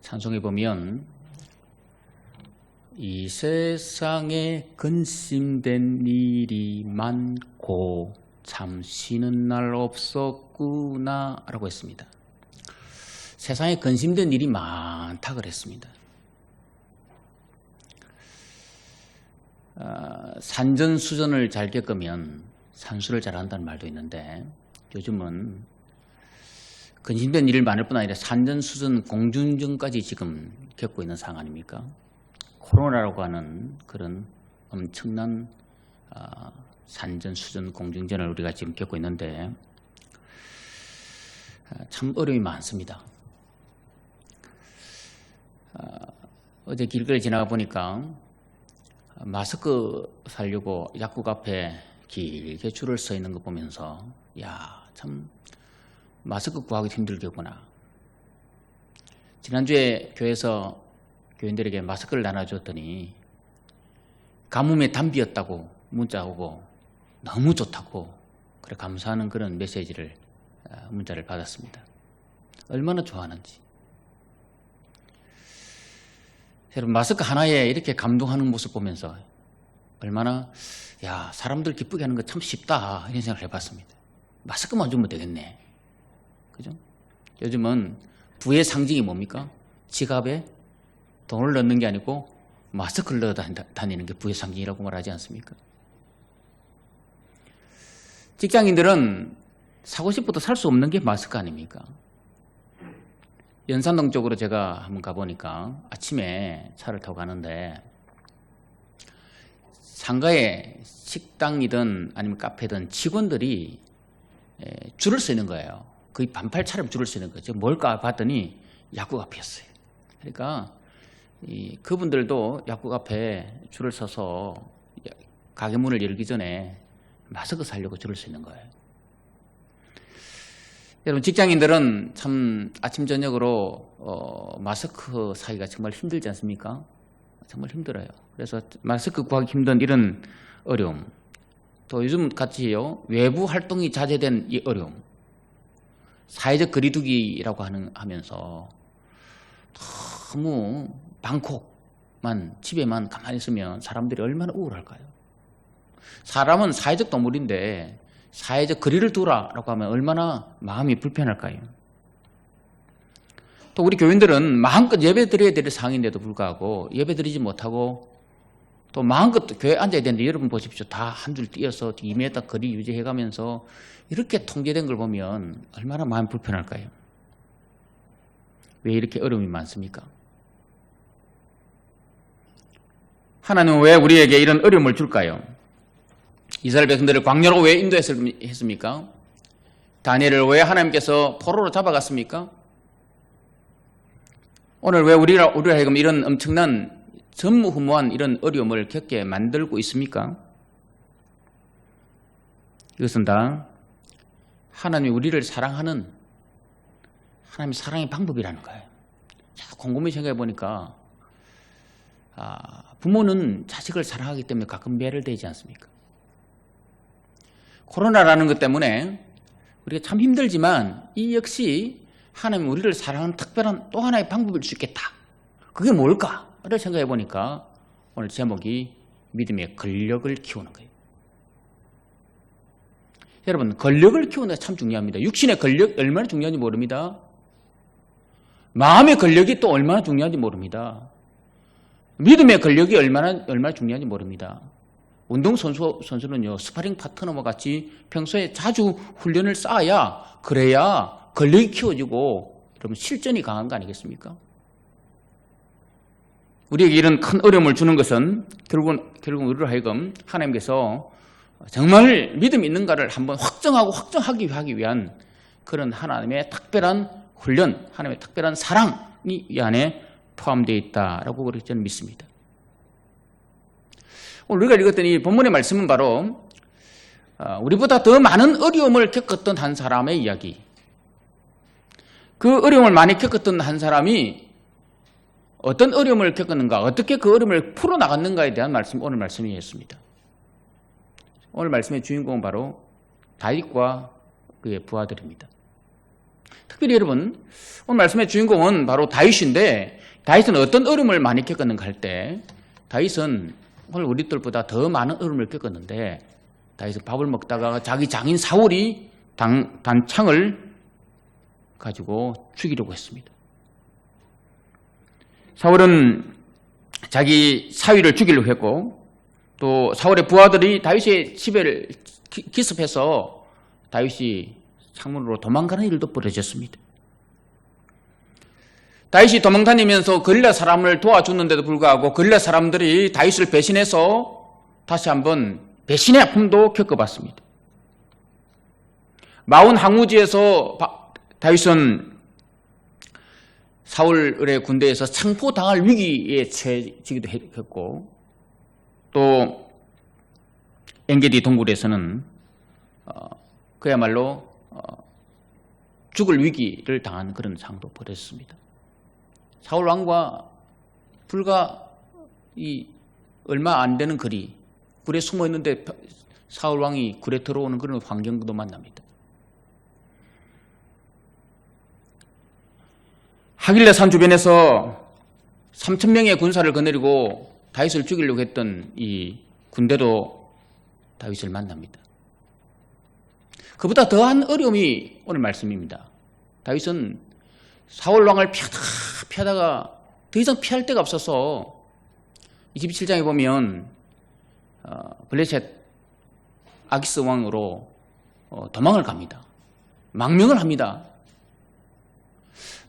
찬송에 보면 이 세상에 근심된 일이 많고 참 쉬는 날 없었구나 라고 했습니다. 세상에 근심된 일이 많다 그랬습니다. 산전수전을 잘 겪으면 산수를 잘한다는 말도 있는데, 요즘은 근심된 일이 많을 뿐 아니라 산전수전 공중전까지 지금 겪고 있는 상황 아닙니까? 코로나라고 하는 그런 엄청난 산전수전 공중전을 우리가 지금 겪고 있는데 참 어려움이 많습니다. 어제 길거리 지나가 보니까 마스크 사려고 약국 앞에 길게 줄을 서 있는 거 보면서 참 마스크 구하기 힘들겠구나. 지난주에 교회에서 교인들에게 마스크를 나눠줬더니 가뭄에 단비였다고 문자 오고 너무 좋다고 그래 감사하는 그런 메시지를 문자를 받았습니다. 얼마나 좋아하는지. 여러분, 마스크 하나에 이렇게 감동하는 모습 보면서 얼마나 사람들 기쁘게 하는 거 참 쉽다 이런 생각을 해봤습니다. 마스크만 주면 되겠네. 그죠? 요즘은 부의 상징이 뭡니까? 지갑에 돈을 넣는 게 아니고 마스크를 넣어 다니는 게 부의 상징이라고 말하지 않습니까? 직장인들은 사고 싶어도 살 수 없는 게 마스크 아닙니까? 연산동 쪽으로 제가 한번 가보니까 아침에 차를 타고 가는데 상가에 식당이든 아니면 카페든 직원들이 줄을 서 있는 거예요. 거의 반팔처럼 줄을 서 있는 거죠. 뭘까 봤더니 약국 앞이었어요. 그러니까 그분들도 약국 앞에 줄을 서서 가게 문을 열기 전에 마스크 사려고 줄을 서 있는 거예요. 여러분, 직장인들은 참 아침 저녁으로 마스크 사기가 정말 힘들지 않습니까? 정말 힘들어요. 그래서 마스크 구하기 힘든 이런 어려움, 또 요즘 같이요 외부 활동이 자제된 이 어려움, 사회적 거리두기라고 하면서 너무 방콕만 집에만 가만히 있으면 사람들이 얼마나 우울할까요? 사람은 사회적 동물인데 사회적 거리를 두라라고 하면 얼마나 마음이 불편할까요? 또 우리 교인들은 마음껏 예배 드려야 될 상황인데도 불구하고 예배 드리지 못하고 또 마음껏 교회에 앉아야 되는데, 여러분 보십시오. 다 한 줄 띄어서 2m 거리 유지해가면서 이렇게 통제된 걸 보면 얼마나 마음이 불편할까요? 왜 이렇게 어려움이 많습니까? 하나님은 왜 우리에게 이런 어려움을 줄까요? 이스라엘 백성들을 광야로 왜 인도했습니까? 다니엘을 왜 하나님께서 포로로 잡아갔습니까? 오늘 왜 우리를 하여금 이런 엄청난 전무후무한 이런 어려움을 겪게 만들고 있습니까? 이것은 다 하나님이 우리를 사랑하는 하나님의 사랑의 방법이라는 거예요. 곰곰이 생각해 보니까 부모는 자식을 사랑하기 때문에 가끔 매를대지 않습니까? 코로나라는 것 때문에 우리가 참 힘들지만 이 역시 하나님이 우리를 사랑하는 특별한 또 하나의 방법일 수 있겠다. 그게 뭘까를 생각해 보니까 오늘 제목이 믿음의 권력을 키우는 거예요. 여러분, 권력을 키우는 게 참 중요합니다. 육신의 권력 얼마나 중요한지 모릅니다. 마음의 권력이 또 얼마나 중요한지 모릅니다. 믿음의 권력이 얼마나 중요한지 모릅니다. 운동선수는요, 스파링 파트너와 같이 평소에 자주 훈련을 쌓아야, 그래야 권력이 키워지고 여러분 실전이 강한 거 아니겠습니까? 우리에게 이런 큰 어려움을 주는 것은 결국 우리로 하여금 하나님께서 정말 믿음 있는가를 한번 확정하기 위한 그런 하나님의 특별한 훈련, 하나님의 특별한 사랑이 이 안에 포함되어 있다라고 그렇게 저는 믿습니다. 오늘 우리가 읽었던 이 본문의 말씀은 바로 우리보다 더 많은 어려움을 겪었던 한 사람의 이야기, 그 어려움을 많이 겪었던 한 사람이 어떤 어려움을 겪었는가, 어떻게 그 어려움을 풀어나갔는가에 대한 오늘 말씀이었습니다. 오늘 말씀의 주인공은 바로 다윗과 그의 부하들입니다. 특별히 여러분 오늘 말씀의 주인공은 바로 다윗인데 다윗은 어떤 어려움을 많이 겪었는가 할 때 다윗은 오늘 우리들보다 더 많은 어려움을 겪었는데 다윗은 밥을 먹다가 자기 장인 사울이 단창을 가지고 죽이려고 했습니다. 사울은 자기 사위를 죽이려고 했고 또 사울의 부하들이 다윗의 집을 기습해서 다윗이 창문으로 도망가는 일도 벌어졌습니다. 다윗이 도망다니면서 거릴라 사람을 도와줬는데도 불구하고 거릴라 사람들이 다윗을 배신해서 다시 한번 배신의 아픔도 겪어봤습니다. 마온 항우지에서 다윗은 사울의 군대에서 창포당할 위기에 처해지기도 했고 또 엔게디 동굴에서는 그야말로 죽을 위기를 당한 그런 상황도 벌어졌습니다. 사울 왕과 불과 얼마 안 되는 거리 굴에 숨어 있는데 사울 왕이 굴에 들어오는 그런 환경도 만납니다. 하길라 산 주변에서 3,000명의 군사를 거느리고 다윗을 죽이려고 했던 이 군대도 다윗을 만납니다. 그보다 더한 어려움이 오늘 말씀입니다. 다윗은 사울 왕을 피하다가 더 이상 피할 데가 없어서 27장에 보면 블레셋 아기스 왕으로 도망을 갑니다. 망명을 합니다.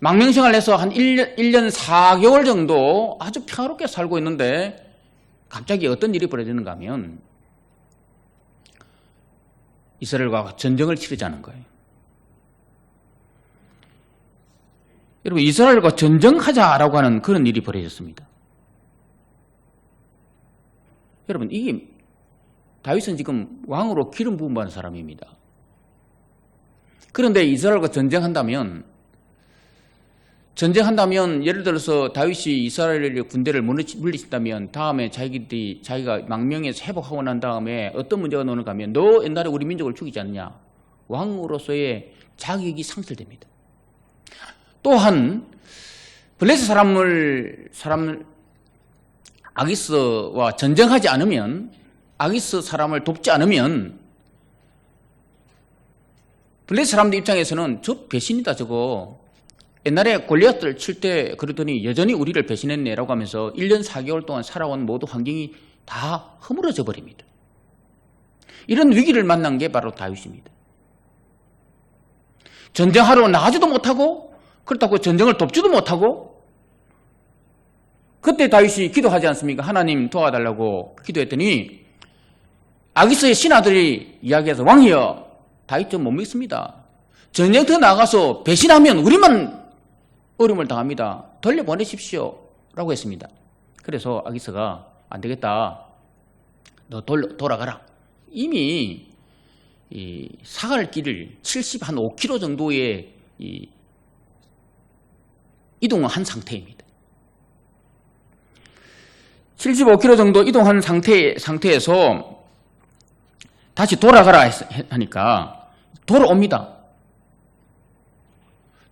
망명생활을 해서 한 1년 4개월 정도 아주 평화롭게 살고 있는데 갑자기 어떤 일이 벌어지는가 하면 이스라엘과 전쟁을 치르자는 거예요. 여러분 이스라엘과 전쟁하자라고 하는 그런 일이 벌어졌습니다. 여러분 이게 다윗은 지금 왕으로 기름 부음 받은 사람입니다. 그런데 이스라엘과 전쟁한다면 예를 들어서 다윗이 이스라엘의 군대를 물리친다면 다음에 자기가 망명해서 회복하고 난 다음에 어떤 문제가 나오는가 하면 너 옛날에 우리 민족을 죽이지 않냐. 왕으로서의 자격이 상실됩니다. 또한 블레셋 사람을 아기스와 전쟁하지 않으면 아기스 사람을 돕지 않으면 블레셋 사람들 입장에서는 저 배신이다 저거. 옛날에 골리앗을 칠 때 그러더니 여전히 우리를 배신했네라고 하면서 1년 4개월 동안 살아온 모든 환경이 다 허물어져 버립니다. 이런 위기를 만난 게 바로 다윗입니다. 전쟁하러 나가지도 못하고 그렇다고 전쟁을 돕지도 못하고 그때 다윗이 기도하지 않습니까? 하나님 도와달라고 기도했더니 아기스의 신하들이 이야기해서 왕이여 다윗 좀 못 믿습니다. 전쟁터 나가서 배신하면 우리만 어려움을 당합니다. 돌려보내십시오 라고 했습니다. 그래서 아기스가 안 되겠다. 너 돌아가라. 이미 사갈 길을 75km 정도의 이동을 한 상태입니다. 75km 정도 이동한 상태에서 다시 돌아가라 하니까 돌아옵니다.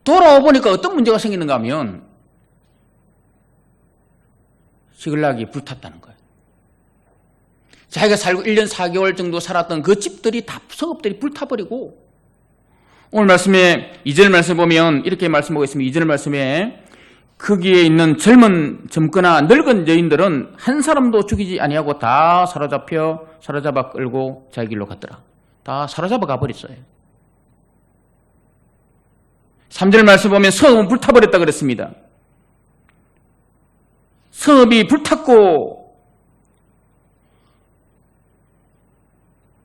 돌아오보니까 어떤 문제가 생기는가 하면 시글락이 불탔다는 거예요. 자기가 살고 1년 4개월 정도 살았던 그 집들이 다 성읍들이 불타버리고 오늘 말씀에 2절 말씀 보면 이렇게 말씀하고 있습니다. 2절 말씀에 거기에 있는 젊거나 늙은 여인들은 한 사람도 죽이지 아니하고 다 사로잡아 끌고 자기 길로 갔더라. 다 사로잡아 가버렸어요. 3절 말씀 보면 성읍은 불타버렸다 그랬습니다. 성읍이 불탔고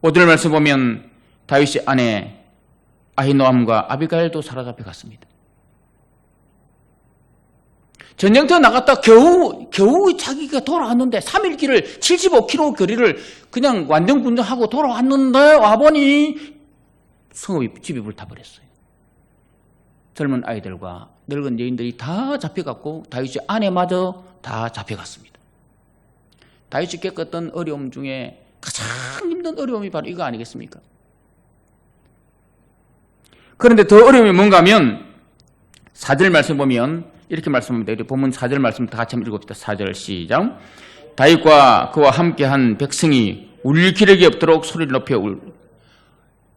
5절 말씀 보면 다윗의 아내 아히노암과 아비가일도 사로잡혀 갔습니다. 전쟁터 나갔다 겨우 자기가 돌아왔는데 3일 길을 75km 거리를 그냥 완전군정하고 돌아왔는데 와보니 성읍이 집이 불타버렸어요. 젊은 아이들과 늙은 여인들이 다 잡혀갔고 다윗의 아내마저 다 잡혀갔습니다. 다윗이 겪었던 어려움 중에 가장 힘든 어려움이 바로 이거 아니겠습니까? 그런데 더 어려움이 뭔가 하면 4절 말씀 보면 이렇게 말씀합니다. 우리 본문 4절 말씀 다 같이 한번 읽어봅시다. 4절 시작. 다윗과 그와 함께한 백성이 울릴 기력이 없도록 소리를 높여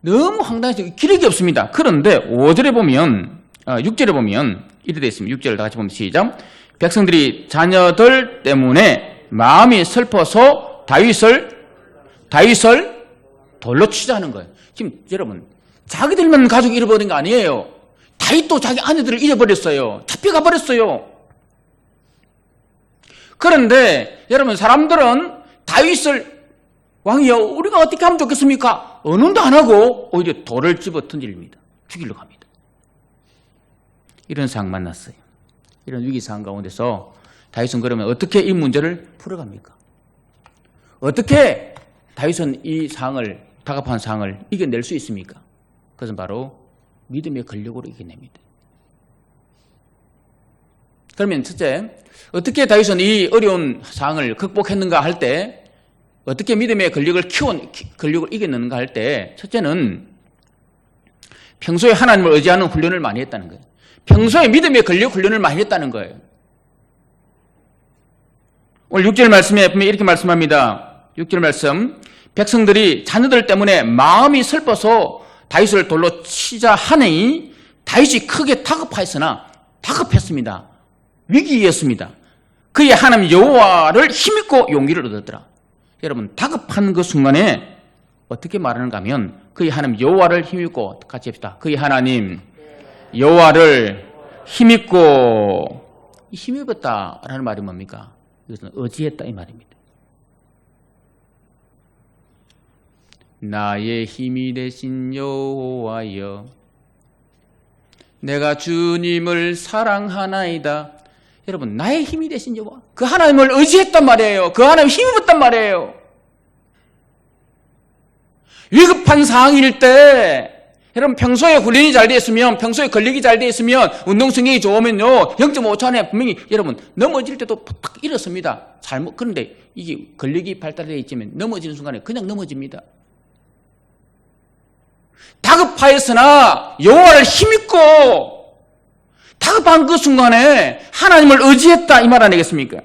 너무 황당해서 기력이 없습니다. 그런데 5절에 보면 6절에 보면 이렇게 되어 있습니다. 6절 다 같이 보면 시작. 백성들이 자녀들 때문에 마음이 슬퍼서 다윗을 돌로 치자는 거예요. 지금 여러분 자기들만 가족이 잃어버린 거 아니에요. 다윗도 자기 아내들을 잃어버렸어요. 잡혀가 버렸어요. 그런데 여러분 사람들은 다윗을 왕이여 우리가 어떻게 하면 좋겠습니까? 언론도 안 하고 오히려 돌을 집어 던집니다. 죽이려고 합니다. 이런 상황 만났어요. 이런 위기 상황 가운데서 다윗은 그러면 어떻게 이 문제를 풀어갑니까? 어떻게 다윗은 이 상황을 다급한 상황을 이겨낼 수 있습니까? 그것은 바로 믿음의 권력으로 이겨냅니다. 그러면 첫째, 어떻게 다윗은 이 어려운 상황을 극복했는가 할 때, 어떻게 믿음의 권력을 이겨내는가 할 때, 첫째는 평소에 하나님을 의지하는 훈련을 많이 했다는 거예요. 평소에 믿음의 권력 훈련을 많이 했다는 거예요. 오늘 6절 말씀에 보면 이렇게 말씀합니다. 6절 말씀, 백성들이 자녀들 때문에 마음이 슬퍼서 다윗을 돌로 치자 하니 다윗이 크게 다급했습니다. 위기였습니다. 그의 하나님 여호와를 힘입고 용기를 얻었더라. 여러분 다급한 그 순간에 어떻게 말하는가 하면 그의 하나님 여호와를 힘입고 같이 합시다. 그의 하나님 여호와를 힘입고 힘입었다라는 말이 뭡니까? 이것은 의지했다 이 말입니다. 나의 힘이 되신 여호와여 내가 주님을 사랑하나이다. 여러분 나의 힘이 되신 여호와 그 하나님을 의지했단 말이에요. 그 하나님을 힘입었단 말이에요. 위급한 상황일 때 여러분 평소에 훈련이 잘 되어 있으면 평소에 근력이 잘 되어 있으면 운동성격이 좋으면요 0.5초 안에 분명히 여러분 넘어질 때도 팍 일어섭니다. 그런데 이게 근력이 발달되어 있지만 넘어지는 순간에 그냥 넘어집니다. 다급하였으나 여호와를 힘입고 다급한 그 순간에 하나님을 의지했다 이 말 아니겠습니까?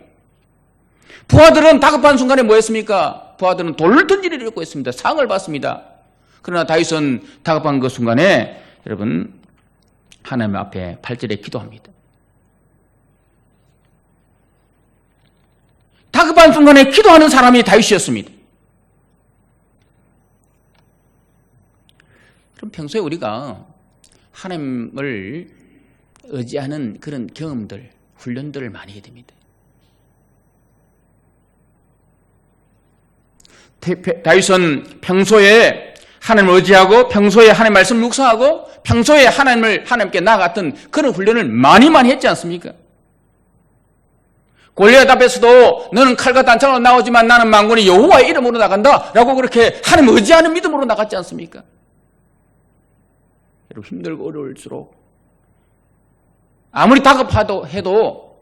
부하들은 다급한 순간에 뭐 했습니까? 부하들은 돌을 던지려고 했습니다. 상을 받습니다. 그러나 다윗은 다급한 그 순간에 여러분 하나님 앞에 8절에 기도합니다. 다급한 순간에 기도하는 사람이 다윗이었습니다. 그럼 평소에 우리가 하나님을 의지하는 그런 경험들, 훈련들을 많이 해야 됩니다. 다윗은 평소에 하나님을 의지하고 평소에 하나님 말씀을 묵상하고 평소에 하나님께 나아갔던 그런 훈련을 많이 했지 않습니까? 골리앗 앞에서도 너는 칼과 단창으로 나오지만 나는 만군의 여호와의 이름으로 나간다 라고 그렇게 하나님을 의지하는 믿음으로 나갔지 않습니까? 여러분 힘들고 어려울수록 아무리 다급하도 해도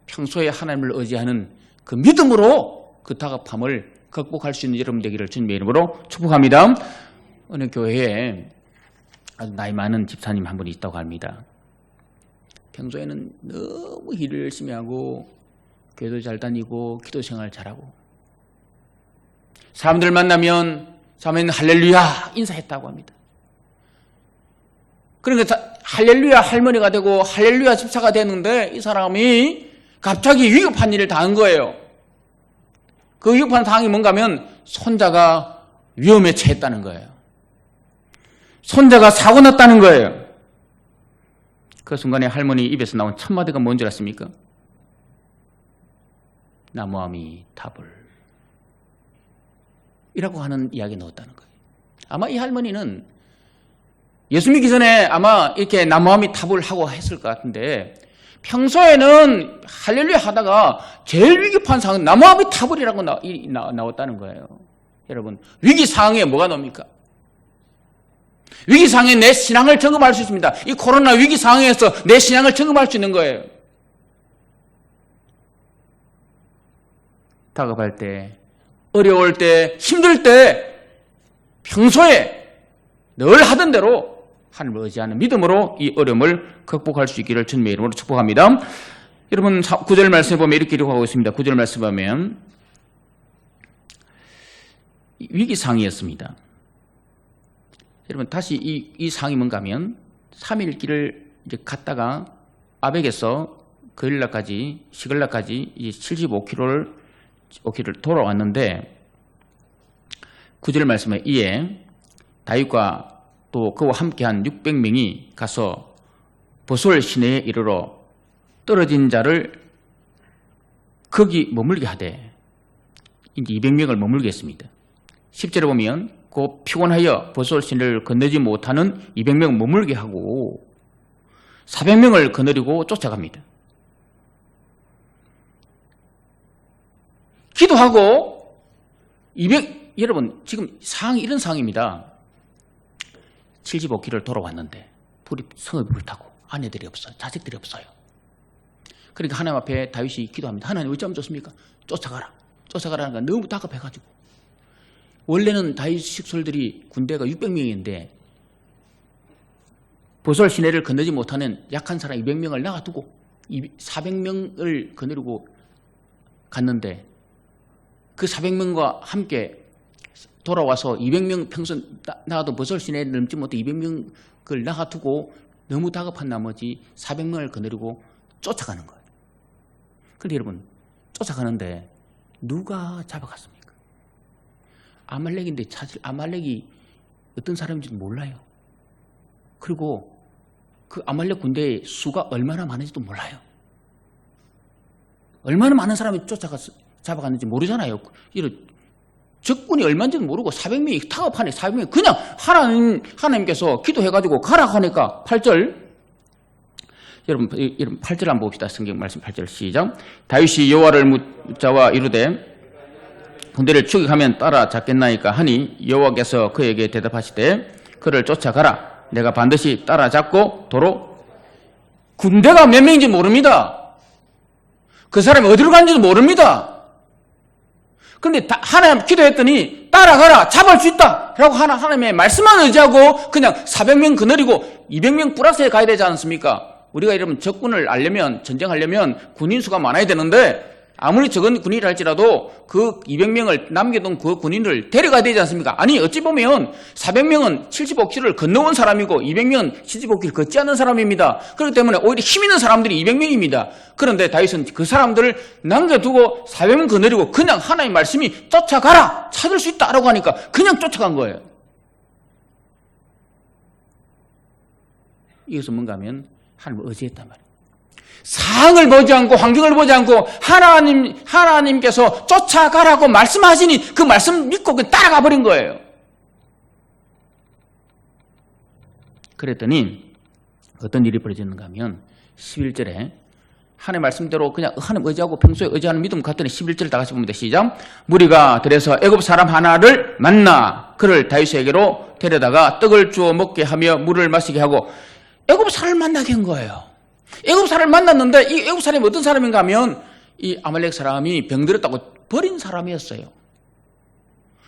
평소에 하나님을 의지하는 그 믿음으로 그 다급함을 극복할 수 있는 여러분 되기를 주님의 이름으로 축복합니다. 어느 교회에 아주 나이 많은 집사님 한 분이 있다고 합니다. 평소에는 너무 일을 열심히 하고 교회도 잘 다니고 기도 생활 잘하고 사람들 만나면 할렐루야 인사했다고 합니다. 그러니까 할렐루야 할머니가 되고 할렐루야 집사가 되는데 이 사람이 갑자기 위급한 일을 당한 거예요. 그 위급한 상황이 뭔가 하면 손자가 위험에 처했다는 거예요. 손자가 사고 났다는 거예요. 그 순간에 할머니 입에서 나온 첫 마디가 뭔지 아십니까? 나무함이 답을 이라고 하는 이야기 넣었다는 거예요. 아마 이 할머니는 예수 믿기 전에 아마 이렇게 나무함이 답을 하고 했을 것 같은데 평소에는 할렐루야 하다가 제일 위급한 상황은 나무함이 타버리라고 나왔다는 거예요. 여러분 위기 상황에 뭐가 나옵니까? 위기 상황에 내 신앙을 점검할 수 있습니다. 이 코로나 위기 상황에서 내 신앙을 점검할 수 있는 거예요. 다급할 때, 어려울 때, 힘들 때 평소에 늘 하던 대로 하나님을 의지하는 믿음으로 이 어려움을 극복할 수 있기를 주님의 이름으로 축복합니다. 여러분 9절 말씀에 보면 이렇게 기록하고 있습니다. 9절 말씀 보면 위기상이었습니다. 여러분 다시 이 상이 뭔가 하면 3일 길을 이제 갔다가 아벡에서 그일라까지 시글라까지 75km를 돌아왔는데 9절 말씀에 이에 다윗과 또 그와 함께한 600명이 가서 보솔 시내에 이르러 떨어진 자를 거기 머물게 하되 이제 200명을 머물게 했습니다. 10절에 보면 그 피곤하여 보솔 시내를 건너지 못하는 200명 머물게 하고 400명을 거느리고 쫓아갑니다. 기도하고 여러분 지금 상황이 이런 상황입니다. 75km를 돌아왔는데 성읍이 불타고 아내들이 없어요. 자식들이 없어요. 그러니까 하나님 앞에 다윗이 기도합니다. 하나님 어찌하면 좋습니까? 쫓아가라. 쫓아가라니까 너무 다급해가지고. 원래는 다윗 식솔들이 군대가 600명인데 보솔 시내를 건너지 못하는 약한 사람 200명을 나가두고 400명을 거느리고 갔는데 그 400명과 함께 돌아와서 200명 평선 나가도 보솔 시내를 넘지 못해 200명을 나가두고 너무 다급한 나머지 400명을 거느리고 쫓아가는 거예요. 그런데 여러분 쫓아가는데 누가 잡아갔습니까? 아말렉인데 사실 아말렉이 어떤 사람인지도 몰라요. 그리고 그 아말렉 군대의 수가 얼마나 많은지도 몰라요. 얼마나 많은 사람이 잡아갔는지 모르잖아요. 이런 적군이 얼마인지도 모르고 400명이 타협하네. 400명이 그냥 하나님께서 기도해가지고 가라고 하니까 8절 여러분 8절 한번 봅시다. 성경 말씀 8절 시작. 다윗이 여호와를 묻자와 이르되 군대를 추격하면 따라잡겠나이까 하니 여호와께서 그에게 대답하시되 그를 쫓아가라. 내가 반드시 따라잡고 도로 군대가 몇 명인지 모릅니다. 그 사람이 어디로 갔는지도 모릅니다. 그런데 하나님 기도했더니 따라가라. 잡을 수 있다. 라고 하나님의 말씀만 의지하고 그냥 400명 거느리고 200명 플러스에 가야 되지 않습니까? 우리가 이러면 적군을 알려면 전쟁하려면 군인 수가 많아야 되는데 아무리 적은 군인이라 할지라도 그 200명을 남겨둔 그 군인을 데려가야 되지 않습니까? 아니 어찌 보면 400명은 75km를 건너온 사람이고 200명은 75km 걷지 않는 사람입니다. 그렇기 때문에 오히려 힘 있는 사람들이 200명입니다. 그런데 다윗은 그 사람들을 남겨두고 400명 거느리고 그냥 하나님의 말씀이 쫓아가라! 찾을 수 있다라고 하니까 그냥 쫓아간 거예요. 이것은 뭔가 하면 하나님을 의지했단 말이에요. 상황을 보지 않고 환경을 보지 않고 하나님께서 쫓아가라고 말씀하시니 그 말씀 믿고 그냥 따라가 버린 거예요. 그랬더니 어떤 일이 벌어졌는가 하면 11절에 하나님 말씀대로 그냥 하나님 의지하고 평소에 의지하는 믿음 갔더니 11절 다 같이 봅니다. 시작. 무리가 들에서 애굽 사람 하나를 만나 그를 다윗에게로 데려다가 떡을 주어 먹게 하며 물을 마시게 하고 애굽 사람을 만나게 한 거예요. 애굽 사람을 만났는데 이 애굽 사람이 어떤 사람인가 하면 이 아말렉 사람이 병들었다고 버린 사람이었어요.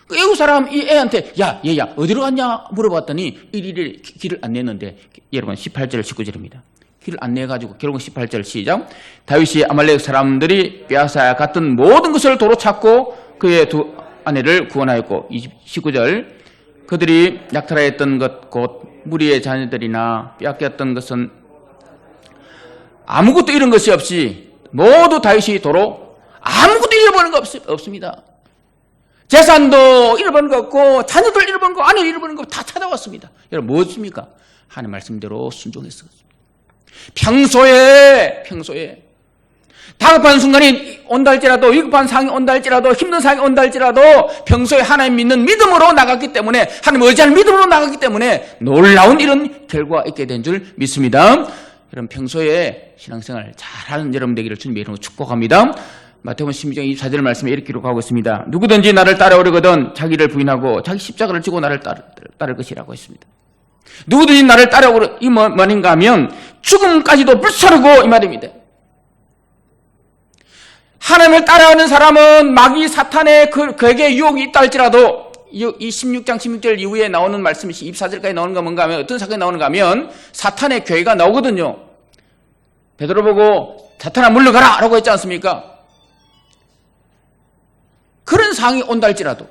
그 애굽 사람 이 애한테 야 얘야 어디로 갔냐 물어봤더니 이리를 길을 안내했는데 여러분 18절 19절입니다. 길을 안내해가지고 결국은 18절 시작. 다윗이 아말렉 사람들이 빼앗아 갔던 모든 것을 도로 찾고 그의 두 아내를 구원하였고 19절 그들이 약탈하였던 것 곧 무리의 자녀들이나 빼앗겼던 것은 아무것도 잃은 것이 없이 모두 다윗이 도로 아무것도 잃어버린 거 없습니다. 재산도 잃어버린 거 없고 자녀들 잃어버린 거 아내 잃어버린 거 다 찾아왔습니다. 여러분 무엇입니까? 하나님 말씀대로 순종했습니다. 평소에 다급한 순간이 온다 할지라도 위급한 상황이 온다 할지라도 힘든 상황이 온다 할지라도 평소에 하나님 믿는 믿음으로 나갔기 때문에 하나님 의지하는 믿음으로 나갔기 때문에 놀라운 이런 결과가 있게 된 줄 믿습니다. 여러분 평소에 신앙생활 잘하는 여러분 되기를 주님의 이름으로 축복합니다. 마태복음 16장 24절 말씀에 이렇게 기록하고 있습니다. 누구든지 나를 따라오려거든 자기를 부인하고 자기 십자가를 지고 나를 따를 것이라고 했습니다. 누구든지 나를 따라오려 이 말인가 하면 죽음까지도 불사르고 이 말입니다. 하나님을 따라하는 사람은 마귀 사탄의 그에게 유혹이 있다 할지라도 이 16장 16절 이후에 나오는 말씀이 24절까지 나오는 거 뭔가 하면 어떤 사건이 나오는가 하면 사탄의 교회가 나오거든요. 베드로 보고 사탄아 물러가라 라고 했지 않습니까? 그런 상황이 온다 할지라도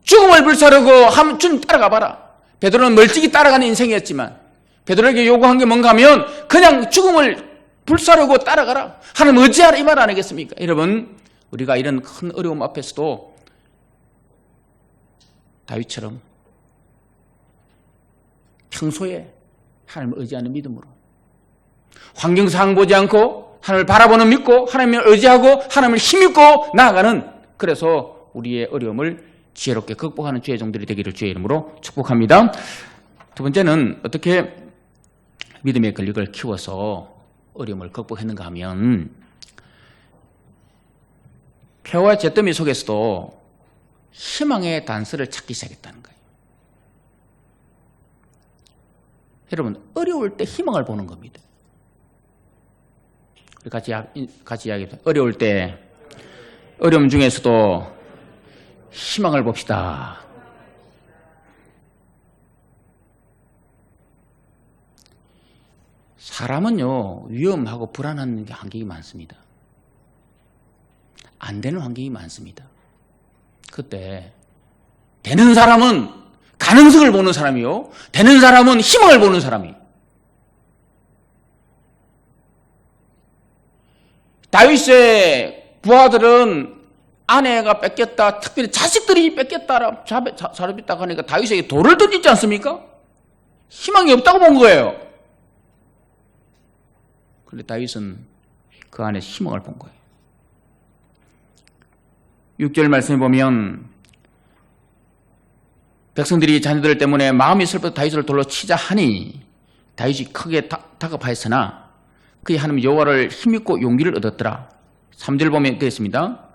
죽음을 불사르고 하면 좀 따라가 봐라. 베드로는 멀찍이 따라가는 인생이었지만 베드로에게 요구한 게 뭔가 하면 그냥 죽음을 불사르고 따라가라. 하나님 의지하라 이 말 아니겠습니까? 여러분 우리가 이런 큰 어려움 앞에서도 다윗처럼 평소에 하나님을 의지하는 믿음으로 환경상황 보지 않고 하나님을 바라보는 믿고 하나님을 의지하고 하나님을 힘입고 나아가는 그래서 우리의 어려움을 지혜롭게 극복하는 주의 종들이 되기를 주의 이름으로 축복합니다. 두 번째는 어떻게 믿음의 근력을 키워서 어려움을 극복했는가 하면 폐허와 잿더미 속에서도 희망의 단서를 찾기 시작했다는 거예요. 여러분 어려울 때 희망을 보는 겁니다. 같이 이야기합니다. 어려울 때 어려움 중에서도 희망을 봅시다. 사람은요 위험하고 불안한 환경이 많습니다. 안 되는 환경이 많습니다. 그때 되는 사람은 가능성을 보는 사람이요 되는 사람은 희망을 보는 사람이에요. 다윗의 부하들은 아내가 뺏겼다, 특별히 자식들이 뺏겼다, 잡혔다고 하니까 다윗에게 돌을 던지지 않습니까? 희망이 없다고 본 거예요. 그런데 다윗은 그 안에 희망을 본 거예요. 6절 말씀에 보면 백성들이 자녀들 때문에 마음이 슬퍼서 다윗을 돌로 치자 하니 다윗이 크게 다급하였으나 그의 하나님 여호와를 힘입고 용기를 얻었더라. 3절 보면 되어 있습니다.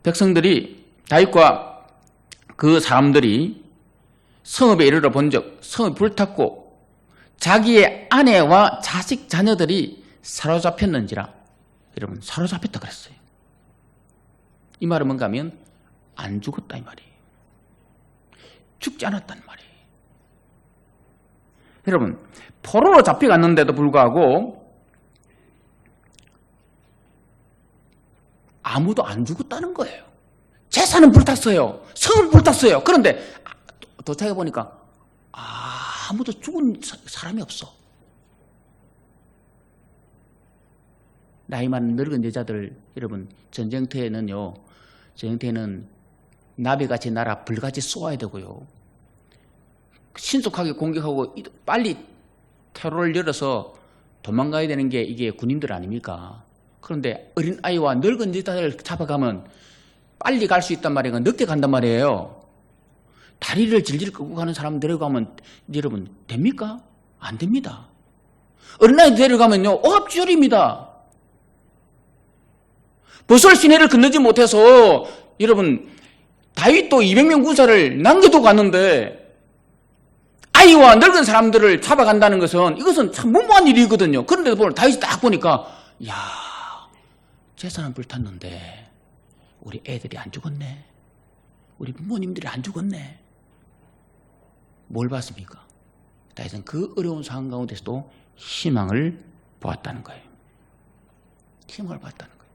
백성들이 다윗과 그 사람들이 성읍에 이르러 본즉 성읍이 불탔고 자기의 아내와 자식 자녀들이 사로잡혔는지라. 여러분 사로잡혔다 그랬어요. 이 말은 뭔가 하면 안 죽었다 이 말이에요. 죽지 않았다는 말이에요. 여러분 포로로 잡혀갔는데도 불구하고 아무도 안 죽었다는 거예요. 재산은 불탔어요. 성은 불탔어요. 그런데 도착해 보니까 아무도 죽은 사람이 없어. 나이 많은 늙은 여자들 여러분 전쟁터에는 나비같이 날아 불같이 쏘아야 되고요. 신속하게 공격하고 빨리 퇴로를 열어서 도망가야 되는 게 이게 군인들 아닙니까? 그런데 어린아이와 늙은 여자를 잡아가면 빨리 갈 수 있단 말이에요. 늦게 간단 말이에요. 다리를 질질 끌고 가는 사람 데려가면 여러분 됩니까? 안 됩니다. 어린아이 데려가면요 오합지졸입니다. 버설 시내를 건너지 못해서 여러분 다윗도 200명 군사를 남겨두고 갔는데 아이와 늙은 사람들을 잡아간다는 것은 이것은 참 무모한 일이거든요. 그런데 다윗이 딱 보니까 야 재산은 불탔는데 우리 애들이 안 죽었네. 우리 부모님들이 안 죽었네. 뭘 봤습니까? 다윗은 그 어려운 상황 가운데서도 희망을 보았다는 거예요. 희망을 보았다는 거예요.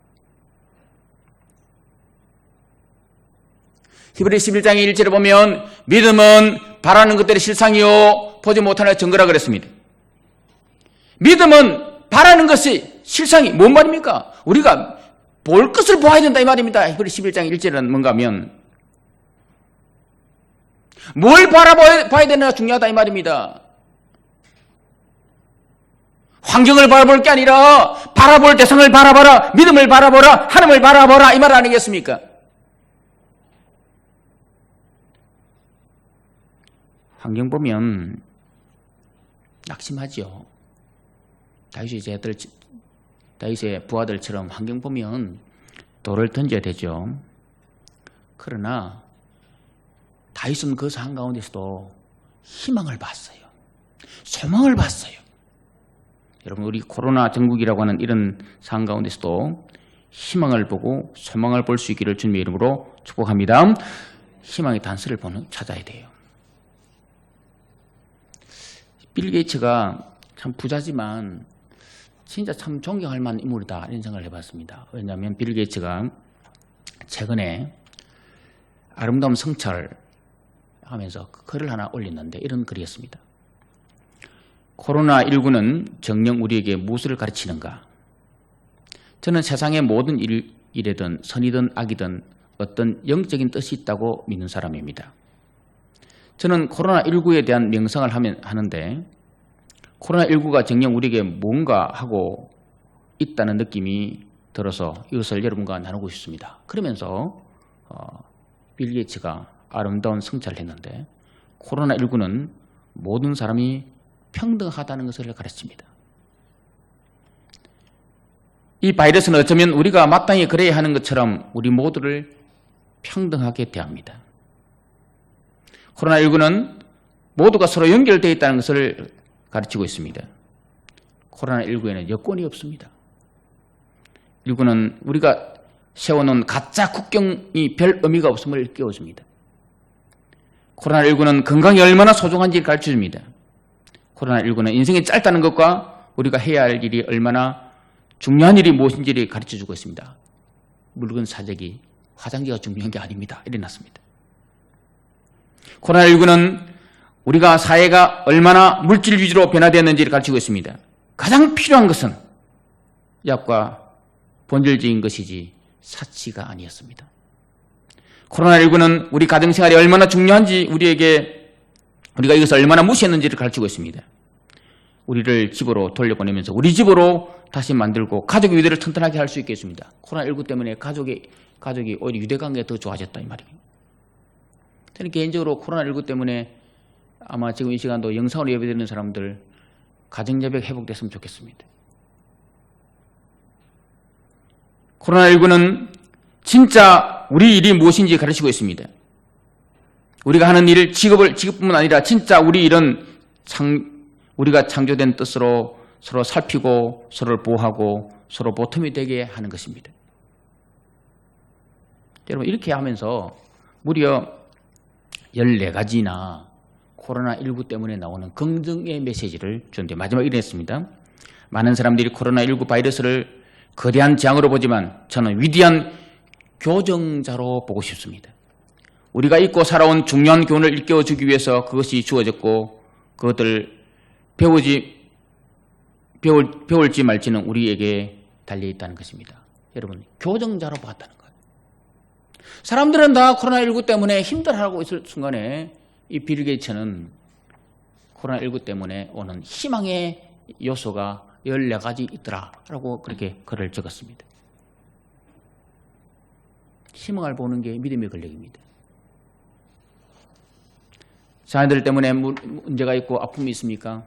히브리서 11장의 1절에 보면 믿음은 바라는 것들의 실상이요 보지 못하는 증거라 그랬습니다. 믿음은 바라는 것이 실상이 뭔 말입니까? 우리가 볼 것을 보아야 된다 이 말입니다. 히브리서 11장 1절은 뭔가 하면 뭘 바라봐야 되느냐 중요하다 이 말입니다. 환경을 바라볼 게 아니라 바라볼 대상을 바라봐라. 믿음을 바라보라. 하나님을 바라보라 이 말 아니겠습니까? 환경 보면 낙심하죠. 다윗의 부하들처럼 환경 보면 돌을 던져야 되죠. 그러나 다윗은 그 상황 가운데서도 희망을 봤어요. 소망을 봤어요. 여러분, 우리 코로나 전국이라고 하는 이런 상황 가운데서도 희망을 보고 소망을 볼 수 있기를 주님의 이름으로 축복합니다. 희망의 단서를 찾아야 돼요. 빌 게이츠가 참 부자지만 진짜 참 존경할 만한 인물이다, 이런 생각을 해봤습니다. 왜냐하면 빌 게이츠가 최근에 아름다운 성찰 하면서 글을 하나 올렸는데 이런 글이었습니다. 코로나19는 정녕 우리에게 무엇을 가르치는가? 저는 세상의 모든 일에든 선이든 악이든 어떤 영적인 뜻이 있다고 믿는 사람입니다. 저는 코로나19에 대한 명상을 하는데 코로나19가 정녕 우리에게 뭔가 하고 있다는 느낌이 들어서 이것을 여러분과 나누고 싶습니다. 그러면서 빌 게이츠가 아름다운 성찰을 했는데 코로나19는 모든 사람이 평등하다는 것을 가르칩니다. 이 바이러스는 어쩌면 우리가 마땅히 그래야 하는 것처럼 우리 모두를 평등하게 대합니다. 코로나19는 모두가 서로 연결되어 있다는 것을 가르치고 있습니다. 코로나19에는 여권이 없습니다. 19는 우리가 세워놓은 가짜 국경이 별 의미가 없음을 깨워줍니다. 코로나19는 건강이 얼마나 소중한지를 가르쳐줍니다. 코로나19는 인생이 짧다는 것과 우리가 해야 할 일이 얼마나 중요한 일이 무엇인지를 가르쳐주고 있습니다. 물건 사재기, 화장지가 중요한 게 아닙니다. 일어났습니다. 코로나19는 우리가 사회가 얼마나 물질 위주로 변화되었는지를 가르치고 있습니다. 가장 필요한 것은 약과 본질적인 것이지 사치가 아니었습니다. 코로나19는 우리 가정생활이 얼마나 중요한지 우리가 이것을 얼마나 무시했는지를 가르치고 있습니다. 우리를 집으로 돌려보내면서 우리 집으로 다시 만들고 가족 유대를 튼튼하게 할 수 있게 했습니다. 코로나19 때문에 가족이 오히려 유대관계가 더 좋아졌다, 이 말이에요. 저는 개인적으로 코로나19 때문에 아마 지금 이 시간도 영상으로 예배드리는 사람들 가정예배가 회복됐으면 좋겠습니다. 코로나19는 진짜 우리 일이 무엇인지 가르치고 있습니다. 우리가 하는 일, 직업뿐만 아니라 진짜 우리 일은 우리가 창조된 뜻으로 서로 살피고 서로를 보호하고 서로 보탬이 되게 하는 것입니다. 여러분, 이렇게 하면서 무려 14가지나 코로나19 때문에 나오는 긍정의 메시지를 주는데 마지막에 이랬습니다. 많은 사람들이 코로나19 바이러스를 거대한 재앙으로 보지만 저는 위대한 교정자로 보고 싶습니다. 우리가 잊고 살아온 중요한 교훈을 일깨워주기 위해서 그것이 주어졌고 그것들을 배울지 말지는 우리에게 달려있다는 것입니다. 여러분, 교정자로 봤다는 거예요. 사람들은 다 코로나19 때문에 힘들어하고 있을 순간에 이 빌 게이츠는 코로나19 때문에 오는 희망의 요소가 14가지 있더라라고 그렇게 글을 적었습니다. 희망을 보는 게 믿음의 권력입니다. 자녀들 때문에 문제가 있고 아픔이 있습니까?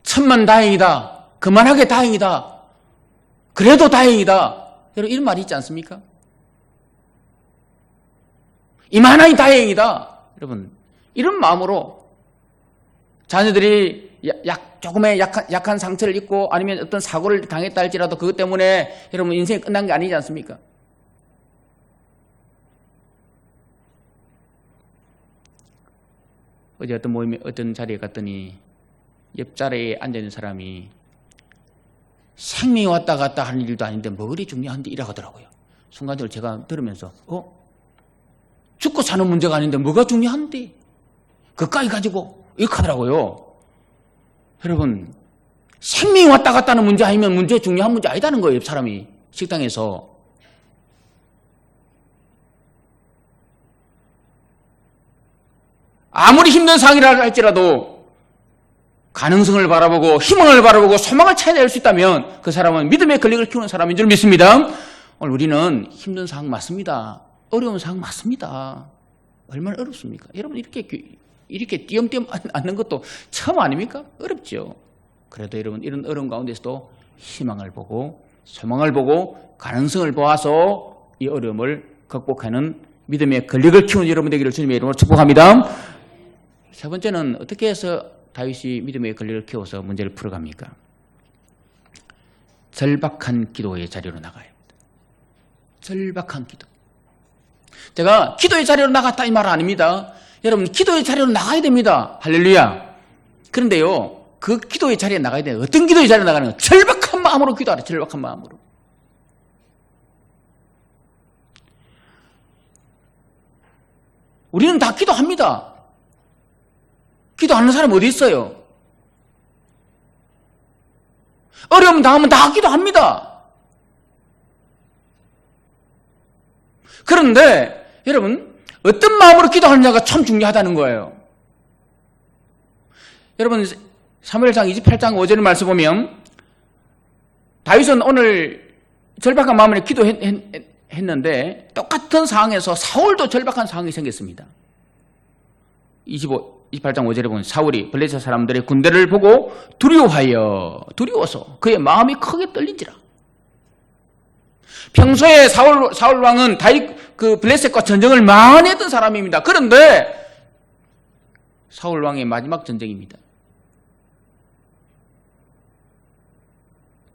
천만 다행이다. 그만하게 다행이다. 그래도 다행이다. 여러분, 이런 말이 있지 않습니까? 이만하니 다행이다. 여러분, 이런 마음으로 자녀들이 조금의 약한 상처를 입고 아니면 어떤 사고를 당했다 할지라도 그것 때문에 여러분 인생이 끝난 게 아니지 않습니까? 어제 어떤 자리에 갔더니 옆자리에 앉아있는 사람이 생명이 왔다 갔다 하는 일도 아닌데 뭐 그리 중요한데 이라고 하더라고요. 순간적으로 제가 들으면서 죽고 사는 문제가 아닌데 뭐가 중요한데 그까이 가지고 이렇게 하더라고요. 여러분, 생명이 왔다 갔다 하는 문제 아니면 중요한 문제 아니다는 거예요. 옆 사람이 식당에서. 아무리 힘든 상황이라 할지라도 가능성을 바라보고 희망을 바라보고 소망을 찾아낼 수 있다면 그 사람은 믿음의 권력을 키우는 사람인 줄 믿습니다. 오늘 우리는 힘든 상황 맞습니다. 어려운 상황 맞습니다. 얼마나 어렵습니까? 여러분, 이렇게 띄엄띄엄 앉는 것도 처음 아닙니까? 어렵죠. 그래도 여러분, 이런 어려운 가운데서도 희망을 보고 소망을 보고 가능성을 보아서 이 어려움을 극복하는 믿음의 권력을 키우는 여러분 되기를 주님의 이름으로 축복합니다. 세 번째는 어떻게 해서 다윗이 믿음의 권리를 키워서 문제를 풀어갑니까? 절박한 기도의 자리로 나가야 합니다. 절박한 기도. 제가 기도의 자리로 나갔다 이 말 아닙니다. 여러분 기도의 자리로 나가야 됩니다. 할렐루야. 그런데요, 그 기도의 자리에 나가야 돼요. 어떤 기도의 자리에 나가는 거예요? 절박한 마음으로 기도하라. 절박한 마음으로. 우리는 다 기도합니다. 기도하는 사람 어디 있어요? 어려움 당하면 다 기도합니다. 그런데 여러분 어떤 마음으로 기도하느냐가 참 중요하다는 거예요. 여러분 사무엘상 28장 5절 말씀 보면 다윗은 오늘 절박한 마음으로 기도했는데 똑같은 상황에서 사울도 절박한 상황이 생겼습니다. 28장 5절에 보면 사울이 블레셋 사람들의 군대를 보고 두려워서 그의 마음이 크게 떨린지라. 평소에 사울 왕은 다윗 그 블레셋과 전쟁을 많이 했던 사람입니다. 그런데 사울 왕의 마지막 전쟁입니다.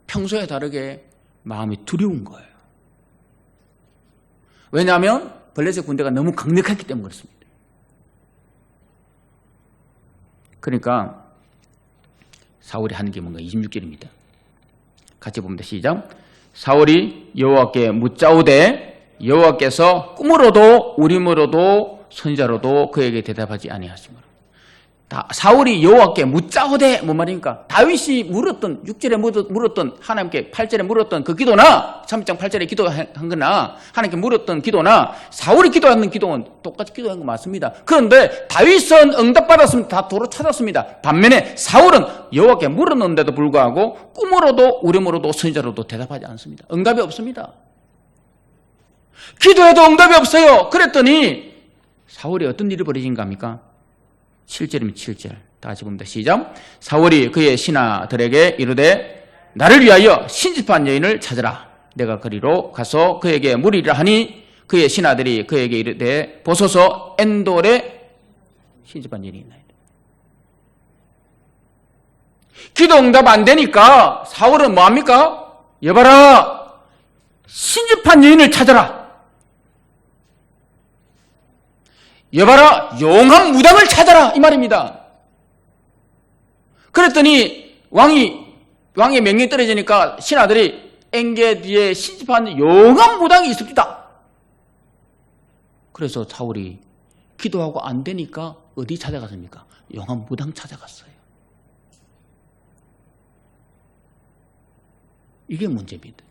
평소에 다르게 마음이 두려운 거예요. 왜냐하면 블레셋 군대가 너무 강력했기 때문에 그렇습니다. 그러니까 사울이 하는 게 뭔가 26절입니다. 같이 봅니다. 시작. 사울이 여호와께 묻자오되 여호와께서 꿈으로도 우림으로도 선지자로도 그에게 대답하지 아니하시므로. 사울이 여호와께 묻자오되 뭔 말입니까? 다윗이 물었던 6절에 물었던 하나님께 8절에 물었던 그 기도나 3장 8절에 기도한 거나 하나님께 물었던 기도나 사울이 기도하는 기도는 똑같이 기도한 거 맞습니다. 그런데 다윗은 응답받았습니다. 다 도로 찾았습니다. 반면에 사울은 여호와께 물었는데도 불구하고 꿈으로도 우림으로도 선지자로도 대답하지 않습니다. 응답이 없습니다. 기도해도 응답이 없어요. 그랬더니 사울이 어떤 일이 벌어진가 합니까? 7절이면 7절 다 같이 봅니다. 시작. 사울이 그의 신하들에게 이르되 나를 위하여 신집한 여인을 찾으라. 내가 그리로 가서 그에게 물으리라 하니 그의 신하들이 그에게 이르되 보소서 엔돌에 신집한 여인이 있나이다. 기도 응답 안 되니까 사울은 뭐합니까? 여봐라 신집한 여인을 찾아라. 여봐라 용한 무당을 찾아라 이 말입니다. 그랬더니 왕의 명령이 떨어지니까 신하들이 엔게디에 신집한 용한 무당이 있습니다. 그래서 사울이 기도하고 안 되니까 어디 찾아갔습니까? 용한 무당 찾아갔어요. 이게 문제입니다.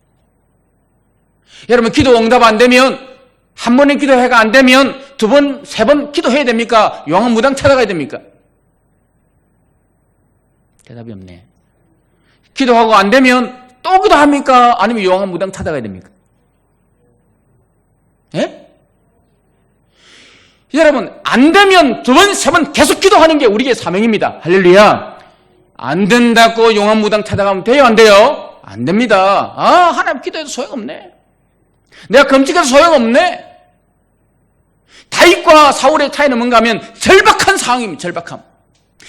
여러분 기도 응답 안 되면 한 번의 기도회가 안 되면 두 번, 세 번 기도해야 됩니까? 용한 무당 찾아가야 됩니까? 대답이 없네. 기도하고 안 되면 또 기도합니까? 아니면 용한 무당 찾아가야 됩니까? 예? 여러분 안 되면 두 번, 세 번 계속 기도하는 게 우리의 사명입니다. 할렐루야. 안 된다고 용한 무당 찾아가면 돼요? 안 돼요? 안 됩니다. 하나님 기도해도 소용없네. 내가 검직해도 소용없네. 다윗과 사울의 차이는 뭔가 하면 절박한 상황입니다. 절박함.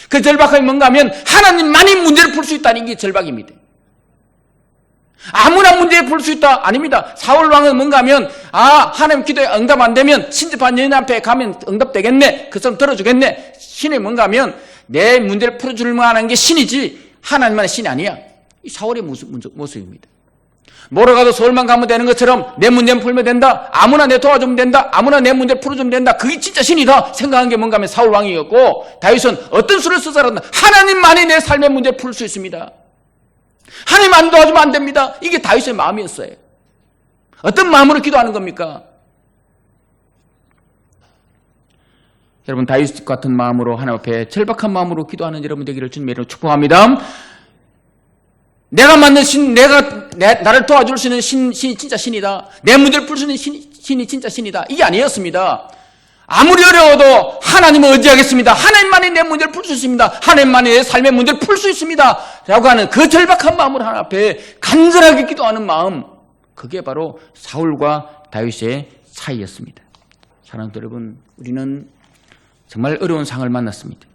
그 절박함이 뭔가 하면 하나님만이 문제를 풀 수 있다는 게 절박입니다. 아무나 문제를 풀 수 있다? 아닙니다. 사울 왕은 뭔가 하면 하나님 기도에 응답 안 되면 신집한 여인 앞에 가면 응답되겠네. 그 사람 들어주겠네. 신이 뭔가 하면 내 문제를 풀어줄 만한 게 신이지 하나님만의 신이 아니야. 이 사울의 모습입니다. 뭐로 가도 서울만 가면 되는 것처럼 내 문제는 풀면 된다. 아무나 내 도와주면 된다. 아무나 내 문제를 풀어주면 된다. 그게 진짜 신이다 생각한 게 뭔가 하면 사울 왕이었고 다윗은 어떤 수를 써서라도 하나님만이 내 삶의 문제를 풀 수 있습니다. 하나님 안 도와주면 안 됩니다. 이게 다윗의 마음이었어요. 어떤 마음으로 기도하는 겁니까? 여러분 다윗 같은 마음으로 하나님 앞에 절박한 마음으로 기도하는 여러분 되기를 주님의 이름으로 축복합니다. 내가 만든 신, 나를 도와줄 수 있는 신이 진짜 신이다. 내 문제를 풀 수 있는 신이 진짜 신이다. 이게 아니었습니다. 아무리 어려워도 하나님을 의지하겠습니다. 하나님만이 내 문제를 풀 수 있습니다. 하나님만이 내 삶의 문제를 풀 수 있습니다. 라고 하는 그 절박한 마음으로 하나님 앞에 간절하게 기도하는 마음. 그게 바로 사울과 다윗의 차이였습니다. 사랑하는 여러분, 우리는 정말 어려운 상황을 만났습니다.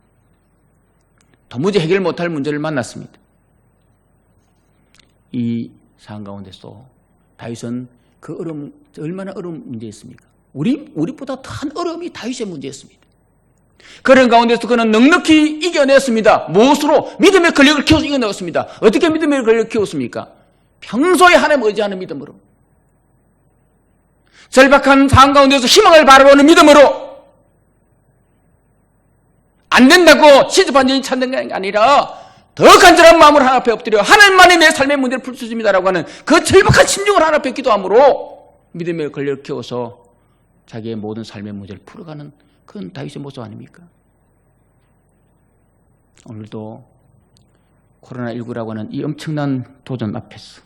도무지 해결 못할 문제를 만났습니다. 이 상황 가운데서 다윗은 그 어려움, 얼마나 어려운 문제였습니까? 우리보다 더한 어려움이 다윗의 문제였습니다. 그런 가운데서 그는 넉넉히 이겨냈습니다. 무엇으로? 믿음의 권력을 키워서 이겨냈습니다. 어떻게 믿음의 권력을 키웠습니까? 평소에 하나님 의지하는 믿음으로, 절박한 상황 가운데서 희망을 바라보는 믿음으로, 안 된다고 시접한 일이 찾는 게 아니라 더 간절한 마음으로 하나님 앞에 엎드려 하나님만이 내 삶의 문제를 풀 수 있습니다라고 하는 그 절박한 심중을 하나님 앞에 기도함으로 믿음의 권력을 키워서 자기의 모든 삶의 문제를 풀어가는 그건 다윗의 모습 아닙니까? 오늘도 코로나19라고 하는 이 엄청난 도전 앞에서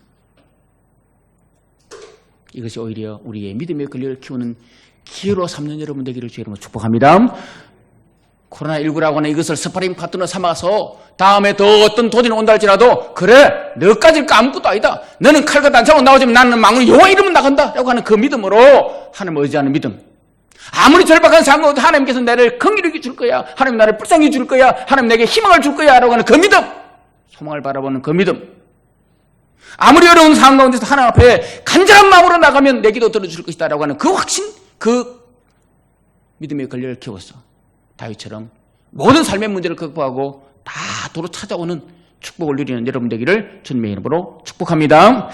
이것이 오히려 우리의 믿음의 권력을 키우는 기회로 삼는 여러분 되기를 주의 이름으로 축복합니다. 코로나19라고 하는 이것을 스파링 파트너 삼아서 다음에 더 어떤 도전이 온다 할지라도 그래 너까지는 아무것도 아니다. 너는 칼과 단창으로 나오지만 나는 망으로 여호와 이름은 나간다 라고 하는 그 믿음으로 하나님을 의지하는 믿음. 아무리 절박한 상황도 하나님께서 나를 긍휼히 줄 거야. 하나님 나를 불쌍히 줄 거야. 하나님 내게 희망을 줄 거야 라고 하는 그 믿음. 소망을 바라보는 그 믿음. 아무리 어려운 상황 가운데서 하나님 앞에 간절한 마음으로 나가면 내 기도 들어줄 것이다 라고 하는 그 확신, 그 믿음의 권력을 키워서 다윗처럼 모든 삶의 문제를 극복하고 다 도로 찾아오는 축복을 누리는 여러분 되기를 주님의 이름으로 축복합니다.